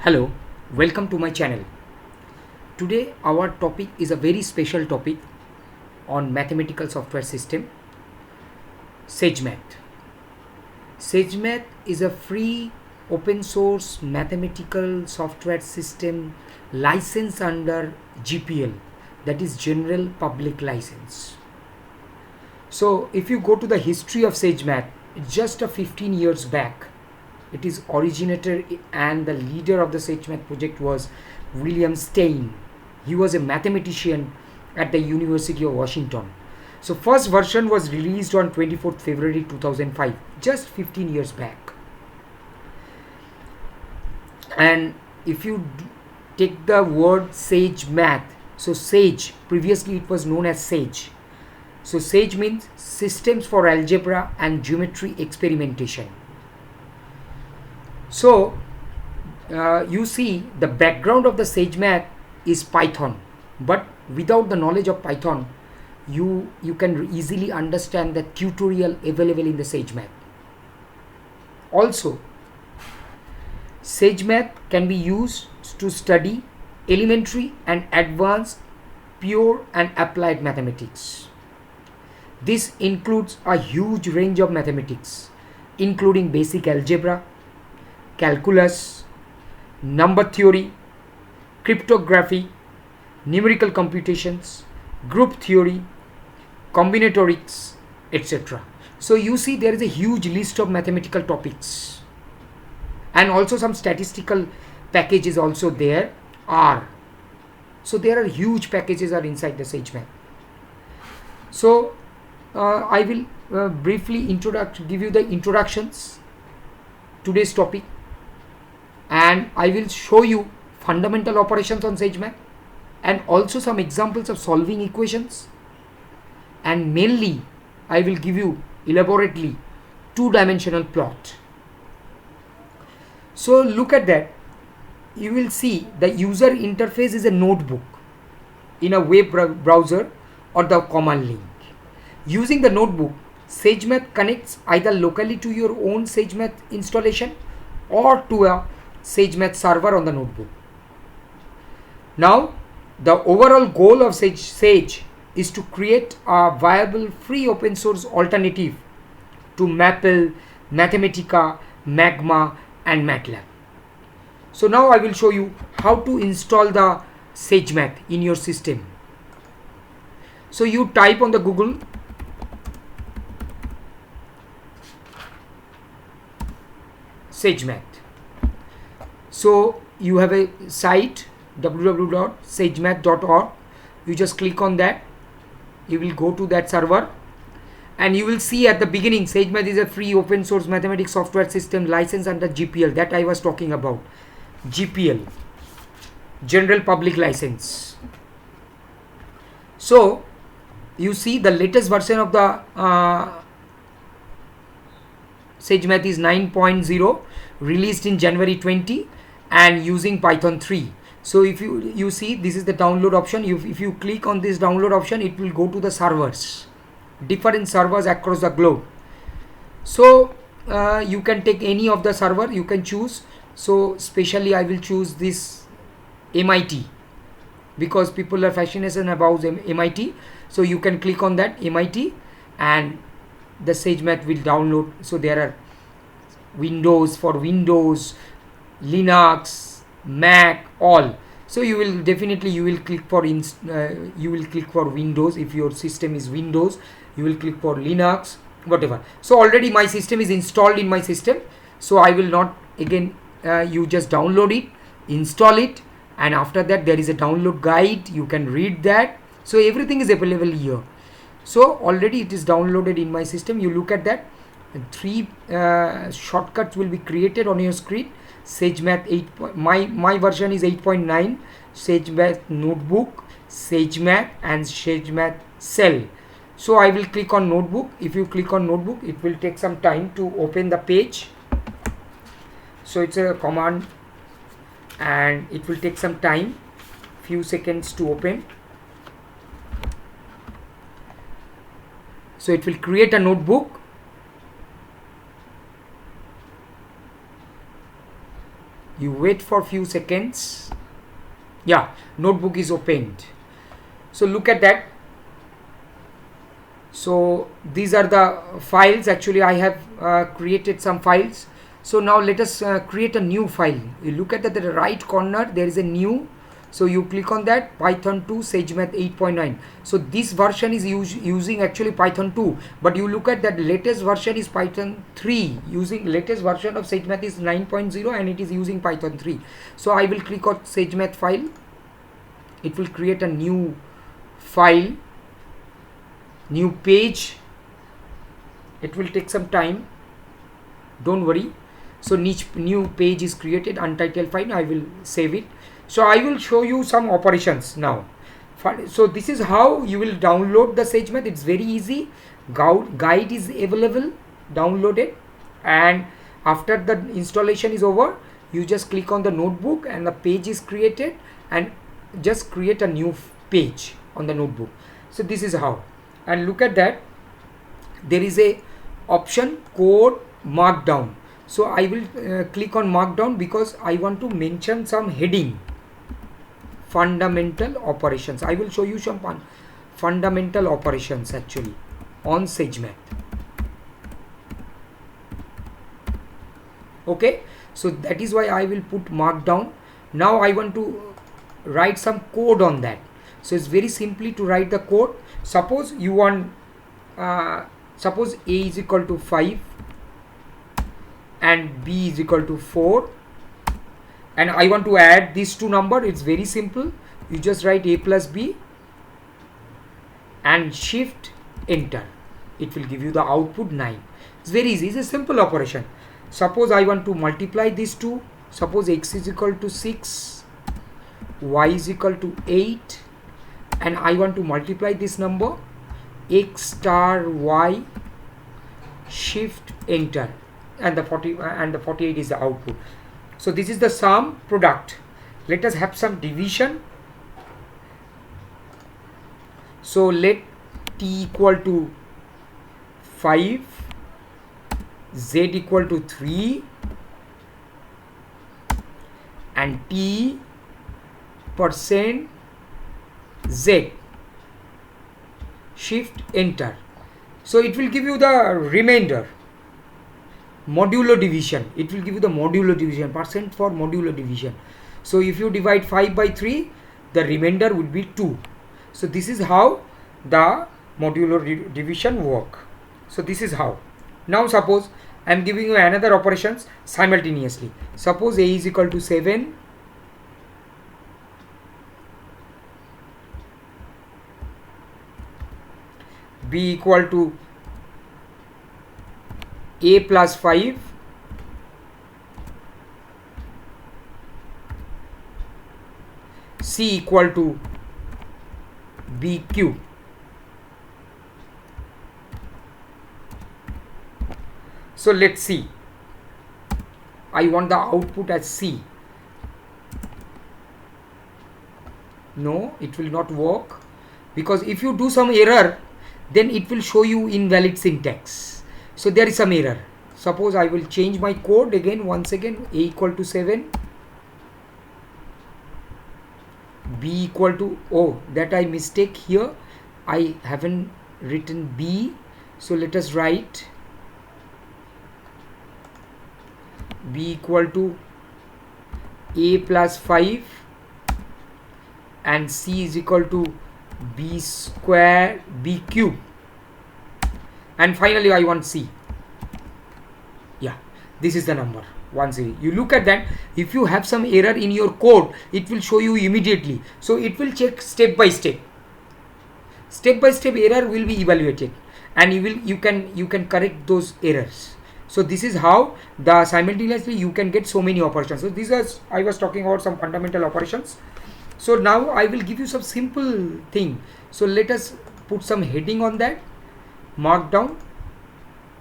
Hello, welcome to my channel. Today our topic is a very special topic on mathematical software system, SageMath. SageMath is a free open source mathematical software system licensed under GPL, that is General Public License. So if you go to the history of SageMath, just a 15 years back, it is originator and the leader of the SageMath project was William Stein. He was a mathematician at the University of Washington. So first version was released on 24th February 2005, just 15 years back. And if you take the word SageMath, so Sage, previously it was known as Sage. So Sage means Systems for Algebra and Geometry Experimentation. So you see the background of the SageMath is Python, but without the knowledge of Python, you can easily understand the tutorial available in the SageMath. Also, SageMath can be used to study elementary and advanced pure and applied mathematics. This includes a huge range of mathematics, including basic algebra, calculus, number theory, cryptography, numerical computations, group theory, combinatorics, etc. So you see there is a huge list of mathematical topics, and also some statistical packages also there are. So there are huge packages are inside the SageMath. So I will briefly give you the introductions today's topic, and I will show you fundamental operations on SageMath and also some examples of solving equations, and mainly I will give you elaborately two-dimensional plot. So look at that. You will see the user interface is a notebook in a web browser or the command link. Using the notebook, SageMath connects either locally to your own SageMath installation or to a SageMath server on the notebook. Now, the overall goal of Sage is to create a viable free open source alternative to Maple, Mathematica, Magma and MATLAB. So now I will show you how to install the SageMath in your system. So you type on the Google SageMath. So you have a site www.sagemath.org. You just click on that. You will go to that server, and you will see at the beginning SageMath is a free open source mathematics software system licensed under GPL, that I was talking about. GPL, General Public License. So you see the latest version of the SageMath is 9.0, released in January 20 and using Python 3. So if you see, this is the download option. If you click on this download option, it will go to the servers, different servers across the globe. So you can take any of the server you can choose. So especially I will choose this MIT because people are fascinated about MIT. So you can click on that MIT and the SageMath will download. So there are Windows for Windows, Linux, Mac, all. So you will click for Windows. If your system is Windows, you will click for Linux, whatever. So already my system is installed in my system, so I will not again. You just download it, install it, and after that there is a download guide. You can read that. So everything is available here. So already it is downloaded in my system. You look at that. 3 shortcuts will be created on your screen. SageMath 8. My version is 8.9. SageMath Notebook, SageMath, and SageMath Cell. So I will click on Notebook. If you click on Notebook, it will take some time to open the page. So it's a command, and it will take some time, few seconds to open. So it will create a notebook. You wait for few seconds. Yeah, notebook is opened. So look at that. So these are the files. Actually I have created some files. So now let us create a new file. You look at the right corner, there is a new. So you click on that, Python 2 SageMath 8.9. So this version is using actually Python 2, but you look at that latest version is Python 3. Using latest version of SageMath is 9.0 and it is using Python 3. So I will click on SageMath file. It will create a new file, new page. It will take some time, don't worry. So new page is created, untitled file. I will save it. So I will show you some operations now. So this is how you will download the SageMath. It's very easy. Guide is available, download it, and after the installation is over, you just click on the notebook and the page is created, and just create a new page on the notebook. So this is how. And look at that, there is a option code markdown. So I will click on markdown because I want to mention some heading. Fundamental operations. I will show you some fundamental operations actually on SageMath. Okay, so that is why I will put markdown. Now I want to write some code on that. So it's very simply to write the code. Suppose you want suppose a is equal to 5 and b is equal to 4, and I want to add these two numbers. It's very simple. You just write a plus b and shift enter. It will give you the output 9. It's very easy. It's a simple operation. Suppose I want to multiply these two. Suppose x is equal to 6, y is equal to 8, and I want to multiply this number, x star y, shift enter, and the 48 is the output. So this is the sum product. Let us have some division. So let t equal to 5, z equal to 3, and t percent z, shift enter. So it will give you the remainder. Modulo division. It will give you the modulo division, percent for modulo division. So if you divide 5 by 3, the remainder would be 2. So this is how the modulo division work. So this is how. Now suppose I am giving you another operations simultaneously. Suppose a is equal to 7, b equal to a plus 5, c equal to b cube. So let's see. I want the output as c. No, it will not work, because if you do some error, then it will show you invalid syntax. So there is some error. Suppose I will change my code again, once again, a equal to 7, b equal to, oh, that I mistake here, I haven't written b. So let us write b equal to a plus 5 and c is equal to b square b cube, and finally I want c. Yeah, this is the number 10. You look at that. If you have some error in your code, it will show you immediately. So it will check step by step. Step by step error will be evaluated, and you can correct those errors. So this is how the simultaneously you can get so many operations. So these are, I was talking about some fundamental operations. So now I will give you some simple thing. So let us put some heading on that. Markdown.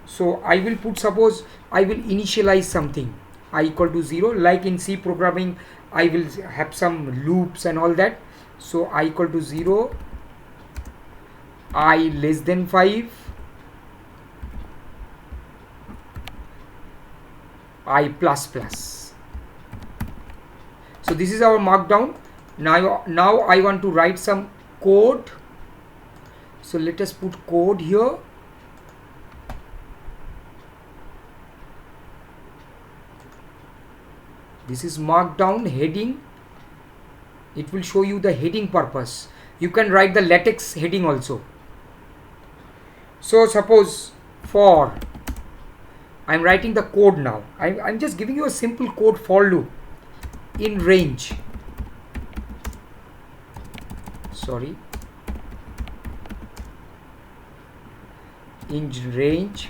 So I will put, suppose I will initialize something, I equal to 0, like in C programming I will have some loops and all that. So I equal to 0, I less than 5, I plus plus. So this is our markdown. Now I want to write some code. So let us put code here. This is markdown heading. It will show you the heading purpose. You can write the latex heading also. So suppose for, I'm writing the code now. I'm just giving you a simple code for loop in range. Sorry. In range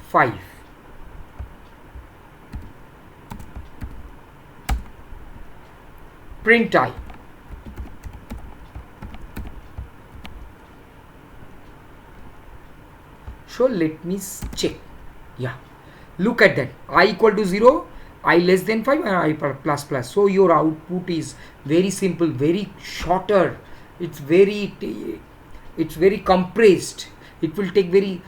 5. Print I. So let me check. Yeah, look at that. I equal to 0, I less than 5, and I plus plus. So your output is very simple, very shorter. It's very compressed. It will take very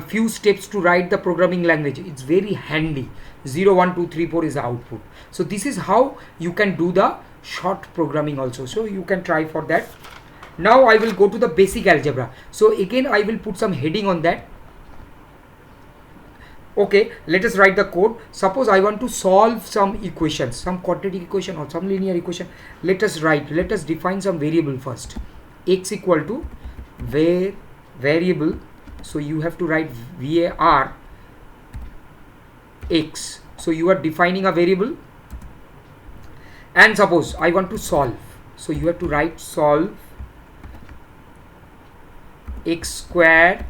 few steps to write the programming language. It's very handy. 0, 1, 2, 3, 4 is the output. So this is how you can do the short programming also. So you can try for that. Now I will go to the basic algebra. So again I will put some heading on that. Okay, let us write the code. Suppose I want to solve some equations, some quadratic equation or some linear equation. Let us define some variable first. X equal to variable. So you have to write var x. So you are defining a variable. And suppose I want to solve. So you have to write solve x squared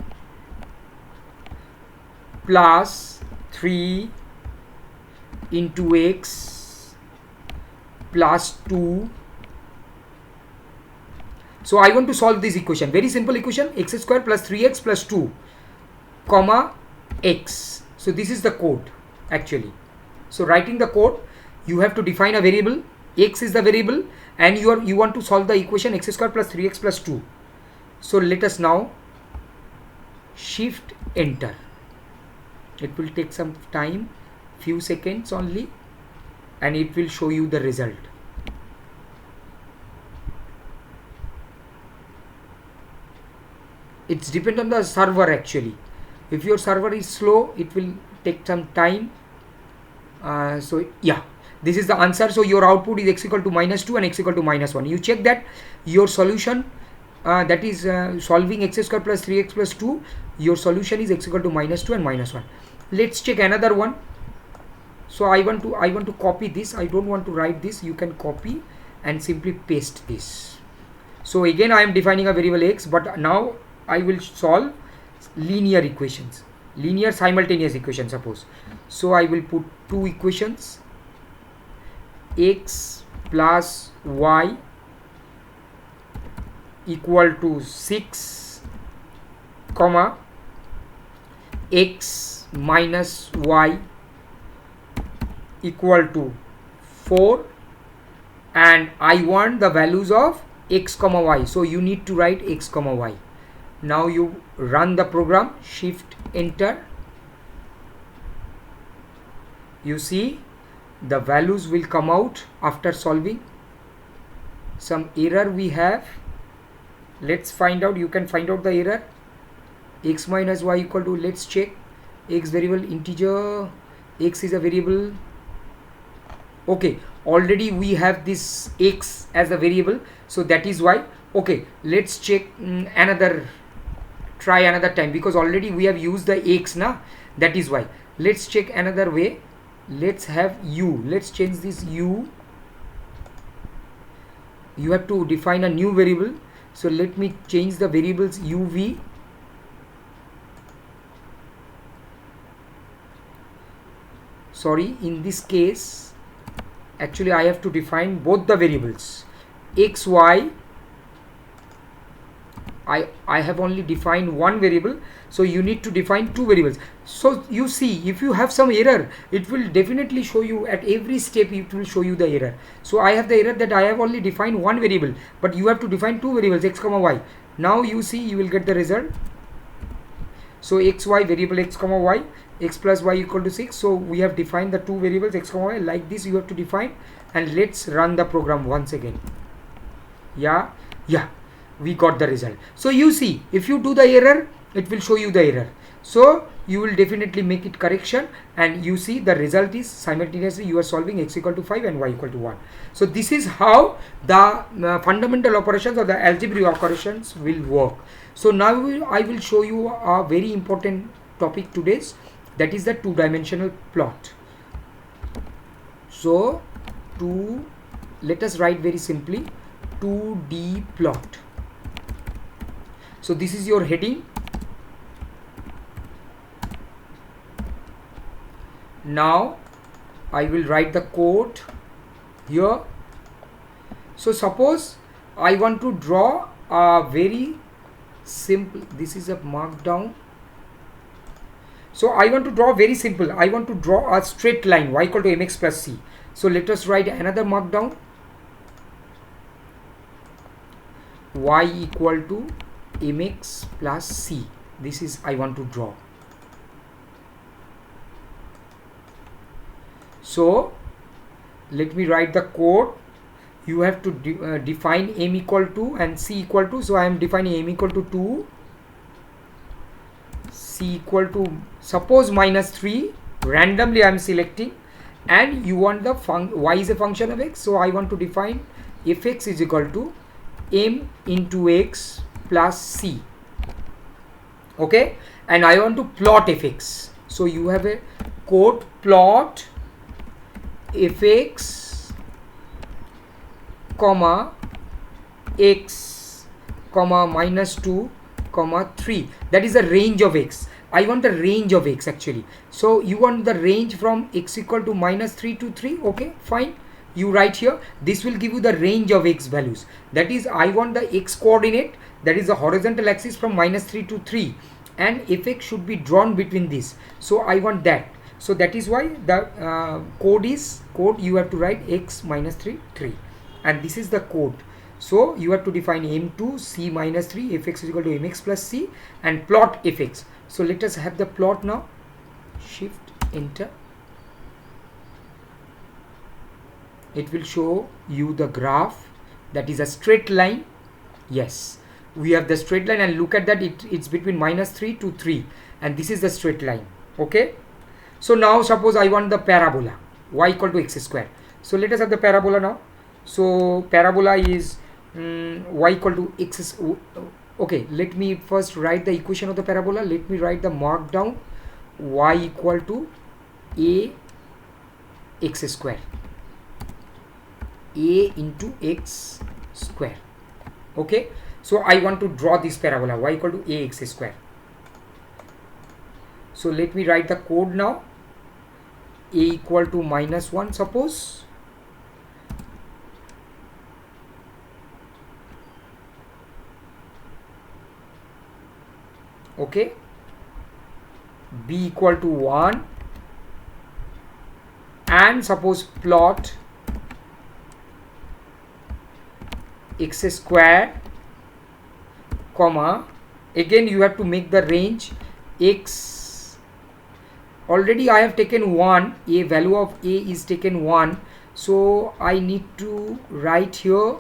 plus 3 into x plus 2. So I want to solve this equation. Very simple equation. X square plus 3x plus 2 comma x. So this is the code actually. So writing the code, you have to define a variable. X is the variable, and you want to solve the equation x square plus 3x plus 2. So let us now shift enter. It will take some time, few seconds only, and it will show you the result. It's depend on the server actually. If your server is slow, it will take some time. So yeah, this is the answer. So your output is x equal to -2 and x equal to -1. You check that your solution, that is solving x square plus 3x plus 2, your solution is x equal to -2 and -1. Let's check another one. So I want to copy this. I don't want to write this. You can copy and simply paste this. So again I am defining a variable x, but now I will solve linear equations, linear simultaneous equation suppose. So I will put two equations, x plus y equal to 6 comma x minus y equal to 4, and I want the values of x comma y. So you need to write x comma y. Now you run the program, shift enter. You see the values will come out after solving. Some error we have. Let's find out. You can find out the error. X minus y equal to, let's check. X variable integer, x is a variable. Okay, already we have this x as a variable, so that is why. Okay, let's check try another time, because already we have used the x now, that is why. Let's check another way. Let's have u. Let's change this u. You have to define a new variable. So let me change the variables uv. Sorry, in this case actually I have to define both the variables x, y. I have only defined one variable, so you need to define two variables. So you see, if you have some error, it will definitely show you at every step. It will show you the error. So I have the error that I have only defined one variable, but you have to define two variables, x comma y. Now you see, you will get the result. So x, y, variable x comma y, x plus y equal to 6. So we have defined the two variables x comma y. Like this you have to define, and let's run the program once again. Yeah, we got the result. So you see, if you do the error, it will show you the error. So you will definitely make it correction, and you see the result is simultaneously you are solving x equal to 5 and y equal to 1. So this is how the fundamental operations or the algebraic operations will work. So now I will show you a very important topic today's, that is the two-dimensional plot. So let us write very simply 2D plot. So this is your heading. Now I will write the code here. So suppose I want to draw a very simple, this is a markdown. So I want to draw very simple, I want to draw a straight line y equal to mx plus c. So let us write another markdown, y equal to mx plus c. This is I want to draw. So let me write the code. You have to define m equal to and c equal to. So I am defining m equal to 2, c equal to suppose -3. Randomly I am selecting, and you want the y is a function of x. So I want to define fx is equal to m into x plus c. Okay, and I want to plot fx. So you have a code plot fx comma x comma -2 comma 3. That is the range of x. I want the range of x actually. So you want the range from x equal to -3 to 3. Okay, fine. You write here, this will give you the range of x values. That is, I want the x coordinate, that is the horizontal axis, from -3 to 3, and fx should be drawn between this. So I want that. So that is why the code you have to write x -3 3, and this is the code. So you have to define m2 c -3 fx is equal to mx plus c and plot fx. So let us have the plot now. Shift enter. It will show you the graph, that is a straight line. Yes, we have the straight line, and look at that, it's between -3 to 3, and this is the straight line. Okay, so now suppose I want the parabola y equal to x square. So let us have the parabola now. So parabola is y equal to x. Okay, let me first write the equation of the parabola. Let me write the markdown, y equal to a x square, a into x square. Okay, so I want to draw this parabola y equal to a x square. So let me write the code now. A equal to -1 suppose. Okay, b equal to 1, and suppose plot x square comma, again you have to make the range x. Already I have taken 1, a value of a is taken 1, so I need to write here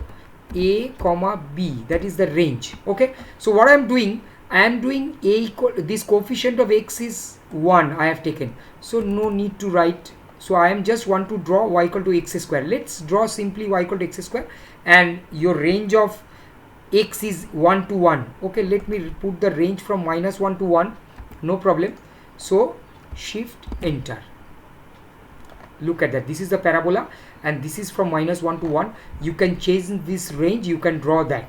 a comma b, that is the range. Okay, so what I am doing, I am doing a equal, this coefficient of x is 1 I have taken, so no need to write. So I am just want to draw y equal to x square. Let's draw simply y equal to x square, and your range of x is 1 to 1. Okay, let me put the range from -1 to 1, no problem. So shift enter. Look at that, this is the parabola, and this is from -1 to 1. You can change this range, you can draw that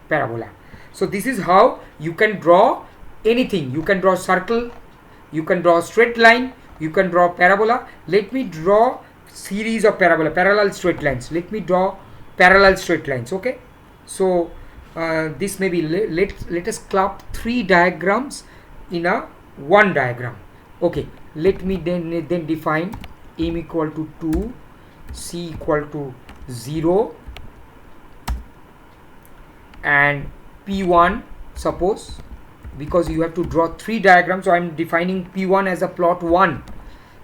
parabola. So this is how you can draw anything. You can draw circle, you can draw straight line, you can draw parabola. Let me draw series of parabola, parallel straight lines. Let me draw parallel straight lines. Okay, so this may be, let us club 3 diagrams in a one diagram. Okay, let me then define m equal to 2, c equal to 0, and p1 suppose because you have to draw 3 diagrams. So I'm defining P1 as a plot 1.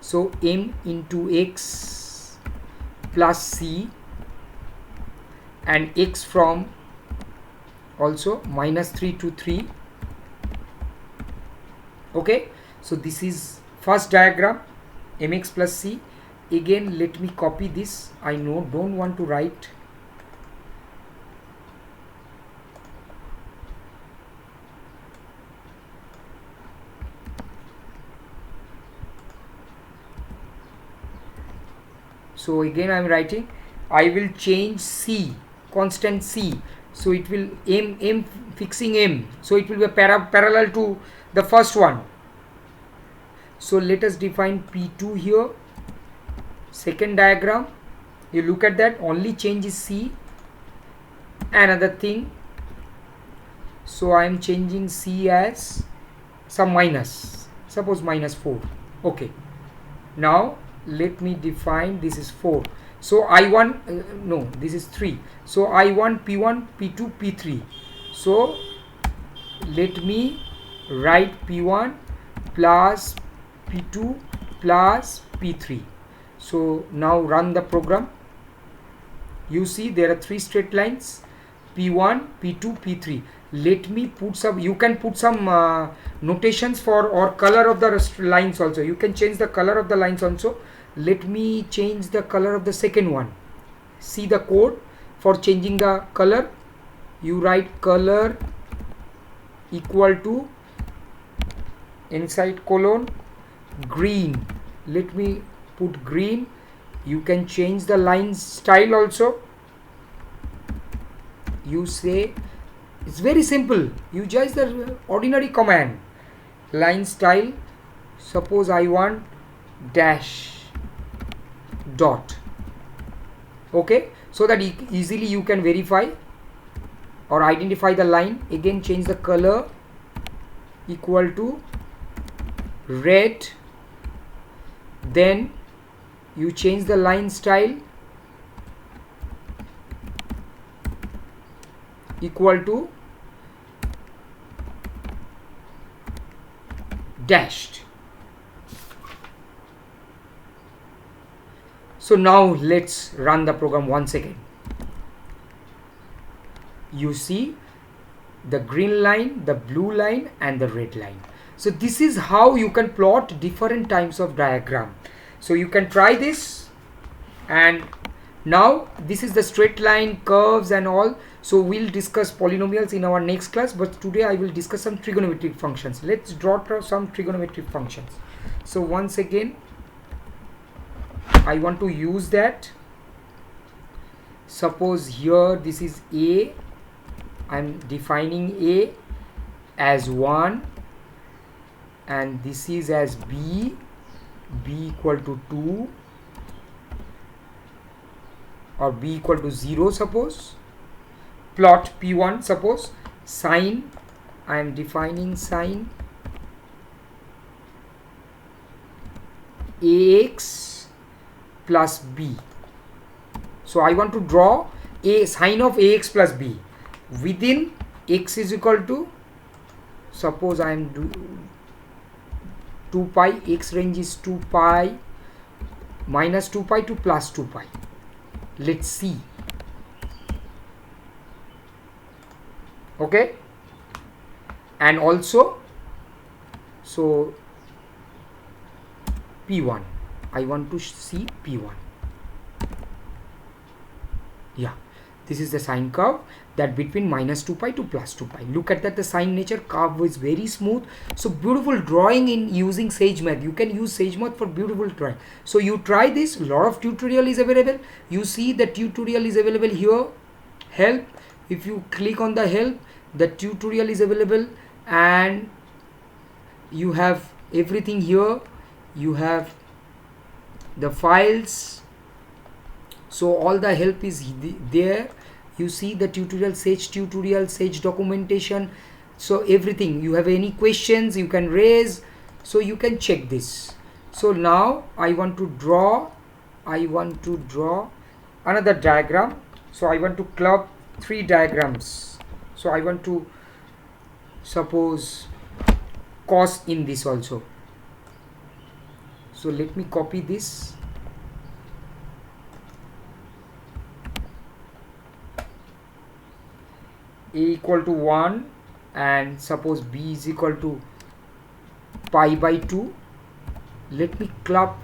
So m into x plus c, and x from also -3 to 3. Okay, so this is first diagram, mx plus c. Again, let me copy this. I don't want to write. So again I am writing, I will change c, constant c, so it will m fixing m, so it will be parallel to the first one. So let us define P2 here. Second diagram, you look at that, only change is c. Another thing, so I am changing c as some minus, suppose -4. Okay, now let me define, this is 4, so I1 no, this is 3, so I1 P1 P2 P3. So let me write P1 plus P2 plus P3. So now run the program. You see there are 3 straight lines, P1 P2 P3. Let me put some, you can put some notations for, or color of the lines also, you can change the color of the lines also. Let me change the color of the second one. See the code for changing the color. You write color equal to inside colon green. Let me put green. You can change the line style also. You say, it's very simple, you just the ordinary command, line style, suppose I want dash dot. Okay, so that easily you can verify or identify the line. Again change the color equal to red, then you change the line style equal to dashed. So now let's run the program once again. You see the green line, the blue line and the red line. So this is how you can plot different types of diagram. So you can try this. And now this is the straight line, curves and all. So we'll discuss polynomials in our next class, but today I will discuss some trigonometric functions. Let's draw some trigonometric functions. So once again I want to use that. Suppose here this is A, I'm defining A as 1 and this is as B, B equal to 2 or B equal to 0. Suppose plot P1, suppose sine, I am defining sine AX plus B. So I want to draw a sine of AX plus B within x is equal to, suppose I am 2 pi, x range is 2 pi minus 2 pi to plus 2 pi. Let's see. Okay, and also so P1, I want to see P1. Yeah, this is the sine curve that between minus 2 pi to plus 2 pi. Look at that, the sine nature curve is very smooth. So beautiful drawing in using SageMath. You can use SageMath for beautiful drawing. So you try this, lot of tutorial is available. You see the tutorial is available here, help. If you click on the help, the tutorial is available and you have everything here. You have the files, so all the help is there. You see the tutorial, Sage documentation, so everything. You have any questions you can raise, so you can check this. So now I want to draw another diagram. So I want to club 3 diagrams. So I want to suppose cos in this also. So let me copy this. A equal to 1 and suppose b is equal to pi by 2. Let me club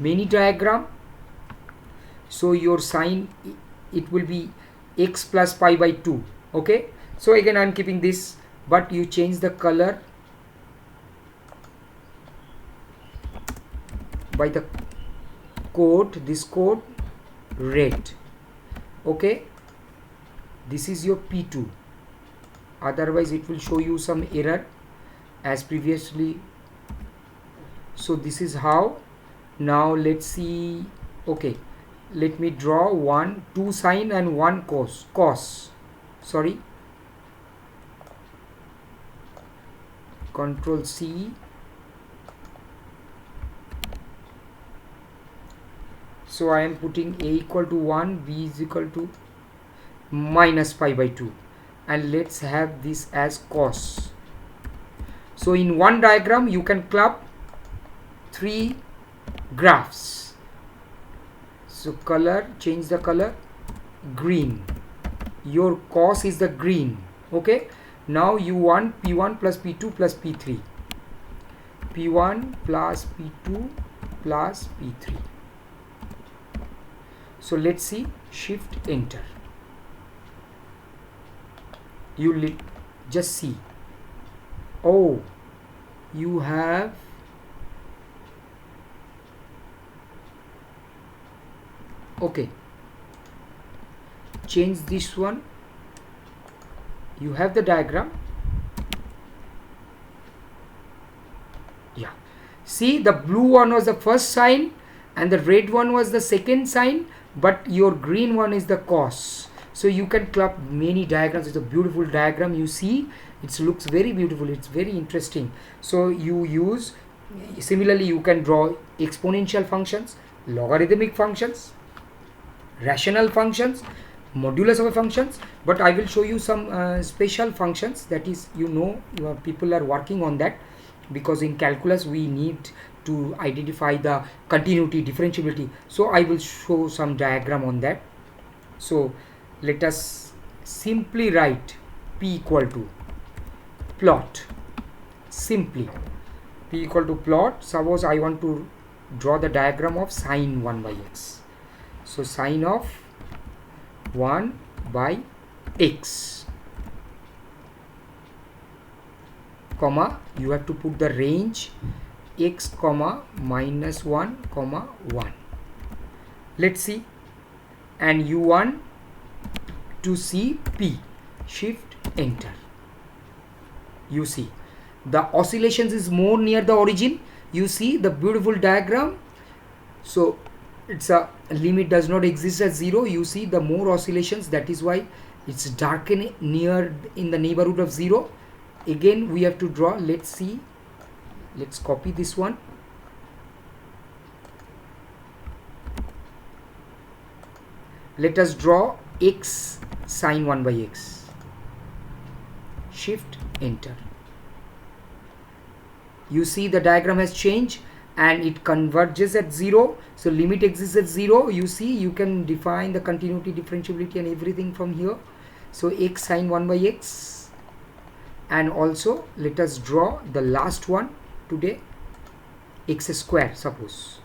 many diagram. So your sign, it will be x plus pi by 2. Okay, so again I am keeping this, but you change the color by the code, this code red. Okay, this is your P2, otherwise it will show you some error as previously. So this is how. Now let's see. Okay, let me draw 2 sine and 1 cos. Sorry, Control C. So I am putting a equal to 1, b is equal to minus pi by 2, and let's have this as cos. So in one diagram you can club 3 graphs. So color, change the color, green. Your cos is the green. Okay, now you want P1 plus P2 plus P3, P1 plus P2 plus P3. So let's see, shift enter. You just see, oh, you have okay, change this one. You have the diagram. Yeah, see, the blue one was the first sign and the red one was the second sign, but your green one is the cos. So you can club many diagrams. It's a beautiful diagram. You see, it looks very beautiful. It's very interesting. So you use, similarly you can draw exponential functions, logarithmic functions, rational functions, modulus of a functions, but I will show you some special functions, that is, people are working on that, because in calculus we need to identify the continuity, differentiability. So I will show some diagram on that. So let us simply write P equal to plot. Simply P equal to plot. Suppose I want to draw the diagram of sine 1 by x. So sine of 1 by x, comma, you have to put the range x comma minus 1 comma 1. Let's see. And you want to see P, shift enter. You see the oscillations is more near the origin. You see the beautiful diagram. So it's a limit does not exist at 0. You see the more oscillations, that is why it's darkening near in the neighborhood of 0. Again we have to draw. Let's see, let's copy this one. Let us draw x sine 1 by x, shift enter. You see the diagram has changed and it converges at 0. So limit exists at 0. You see, you can define the continuity, differentiability and everything from here. So x sine 1 by x, and also let us draw the last one today, x square, suppose.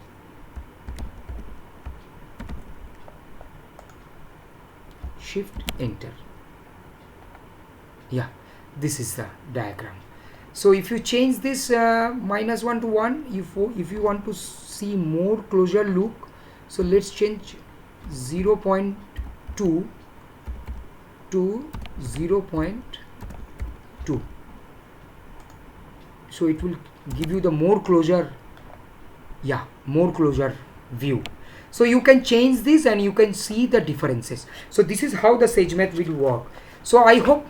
Shift enter. Yeah, this is the diagram. So if you change this minus 1 to 1, if you want to see more closer look, so let's change 0.2 to 0.2. So it will give you the more closer, yeah, more closer view. So you can change this and you can see the differences. So this is how the SageMath will work. So I hope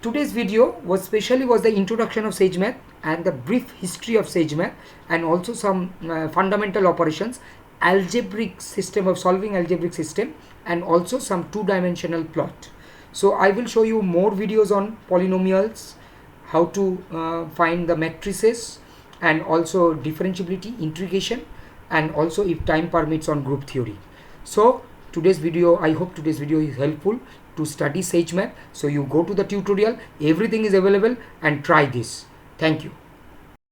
today's video was the introduction of SageMath and the brief history of SageMath, and also some fundamental operations, algebraic system of solving algebraic system, and also some two-dimensional plot. So I will show you more videos on polynomials, how to find the matrices, and also differentiability, integration, and also if time permits on group theory. So today's video, I hope today's video is helpful to study SageMath. So you go to the tutorial, everything is available, and try this. Thank you.